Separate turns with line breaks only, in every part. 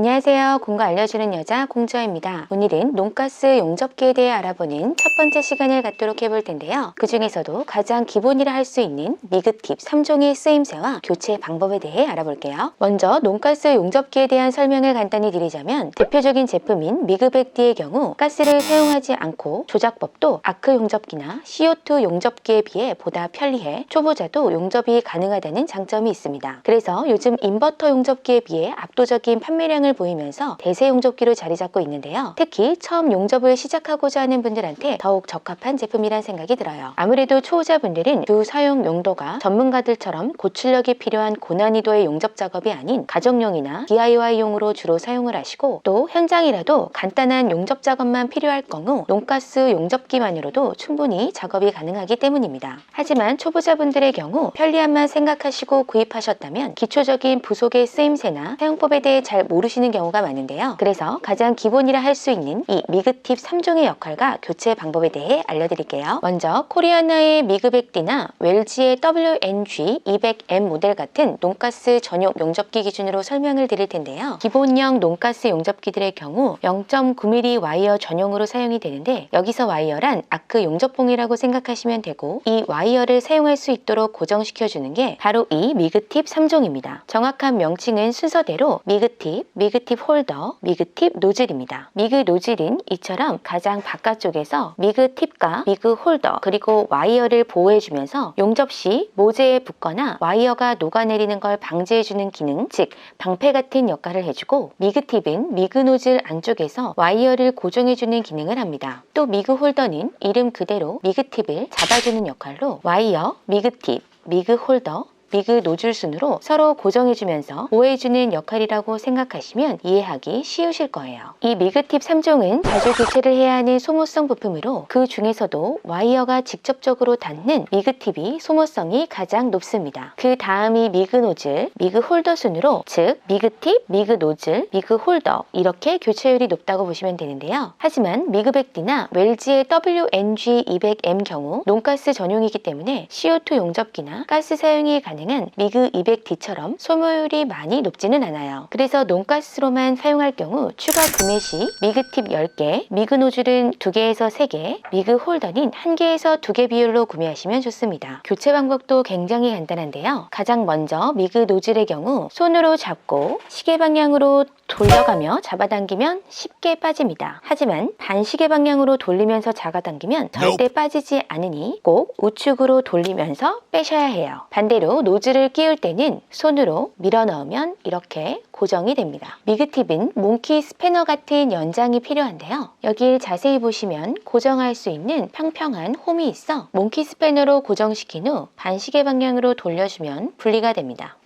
안녕하세요. 공부 알려주는 여자 공주아입니다. 오늘은 논가스 용접기에 대해 알아보는 첫 번째 시간을 갖도록 해볼 텐데요. 그 중에서도 가장 기본이라 할 수 있는 미그 팁 3종의 쓰임새와 교체 방법에 대해 알아볼게요. 먼저 논가스 용접기에 대한 설명을 간단히 드리자면 대표적인 제품인 미그백D의 경우 가스를 사용하지 않고 조작법도 아크 용접기나 CO2 용접기에 비해 보다 편리해 초보자도 용접이 가능하다는 장점이 있습니다. 그래서 요즘 인버터 용접기에 비해 압도적인 판매량을 보이면서 대세 용접기로 자리 잡고 있는데요. 특히 처음 용접을 시작하고자 하는 분들한테 더욱 적합한 제품이란 생각이 들어요. 아무래도 초보자분들은 주 사용 용도가 전문가들처럼 고출력이 필요한 고난이도의 용접 작업이 아닌 가정용이나 DIY용으로 주로 사용을 하시고 또 현장이라도 간단한 용접 작업만 필요할 경우 논가스 용접기만으로도 충분히 작업이 가능하기 때문입니다. 하지만 초보자분들의 경우 편리함만 생각하시고 구입하셨다면 기초적인 부속의 쓰임새나 사용법에 대해 잘 모르시는 경우가 많은데요. 그래서 가장 기본이라 할 수 있는 이 미그팁 3종의 역할과 교체 방법에 대해 알려드릴게요. 먼저 코리아나의 미그백D나 웰지의 WNG200M 모델 같은 논가스 전용 용접기 기준으로 설명을 드릴 텐데요. 기본형 논가스 용접기들의 경우 0.9mm 와이어 전용으로 사용이 되는데 여기서 와이어란 아크 용접봉이라고 생각하시면 되고 이 와이어를 사용할 수 있도록 고정시켜주는 게 바로 이 미그팁 3종입니다. 정확한 명칭은 순서대로 미그팁, 미그팁 홀더, 미그팁 노즐입니다. 미그 노즐은 이처럼 가장 바깥쪽에서 미그팁과 미그 홀더 그리고 와이어를 보호해주면서 용접 시 모재에 붙거나 와이어가 녹아내리는 걸 방지해주는 기능, 즉 방패 같은 역할을 해주고 미그팁은 미그 노즐 안쪽에서 와이어를 고정해주는 기능을 합니다. 또 미그 홀더는 이름 그대로 미그팁을 잡아주는 역할로 와이어, 미그팁, 미그 홀더, 미그 노즐 순으로 서로 고정해주면서 보호해주는 역할이라고 생각하시면 이해하기 쉬우실 거예요. 이 미그팁 3종은 자주 교체를 해야 하는 소모성 부품으로 그 중에서도 와이어가 직접적으로 닿는 미그팁이 소모성이 가장 높습니다. 그 다음이 미그 노즐, 미그 홀더 순으로 즉 미그팁, 미그 노즐, 미그 홀더 이렇게 교체율이 높다고 보시면 되는데요. 하지만 미그백D나 웰지의 WNG200M 경우 논가스 전용이기 때문에 CO2 용접기나 가스 사용이 가능한 미그200D처럼 소모율이 많이 높지는 않아요. 그래서 논가스로만 사용할 경우 추가 구매 시 미그팁 10개, 미그 노즐은 2개에서 3개, 미그 홀더는 1개에서 2개 비율로 구매하시면 좋습니다. 교체 방법도 굉장히 간단한데요. 가장 먼저 미그 노즐의 경우 손으로 잡고 시계 방향으로 돌려가며 잡아당기면 쉽게 빠집니다. 하지만 반시계 방향으로 돌리면서 잡아당기면 절대 빠지지 않으니 꼭 우측으로 돌리면서 빼셔야 해요. 반대로 노즐을 끼울 때는 손으로 밀어 넣으면 이렇게 고정이 됩니다. 미그팁은 몽키 스패너 같은 연장이 필요한데요. 여길 자세히 보시면 고정할 수 있는 평평한 홈이 있어 몽키 스패너로 고정시킨 후 반시계 방향으로 돌려주면 분리가 됩니다.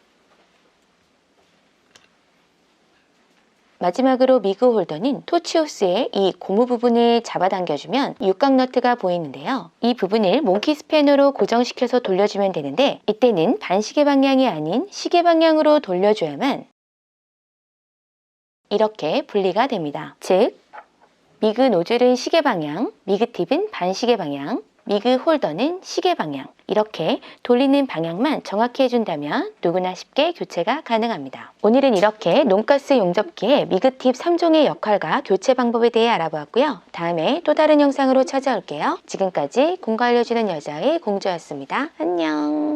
마지막으로 미그 홀더는 토치호스의 이 고무 부분을 잡아당겨주면 육각 너트가 보이는데요. 이 부분을 몽키 스패너로 고정시켜서 돌려주면 되는데 이때는 반시계 방향이 아닌 시계 방향으로 돌려줘야만 이렇게 분리가 됩니다. 즉 미그 노즐은 시계 방향, 미그팁은 반시계 방향, 미그 홀더는 시계 방향 이렇게 돌리는 방향만 정확히 해준다면 누구나 쉽게 교체가 가능합니다. 오늘은 이렇게 논가스 용접기의 미그팁 3종의 역할과 교체 방법에 대해 알아보았고요. 다음에 또 다른 영상으로 찾아올게요. 지금까지 공부 알려주는 여자의 공주였습니다. 안녕.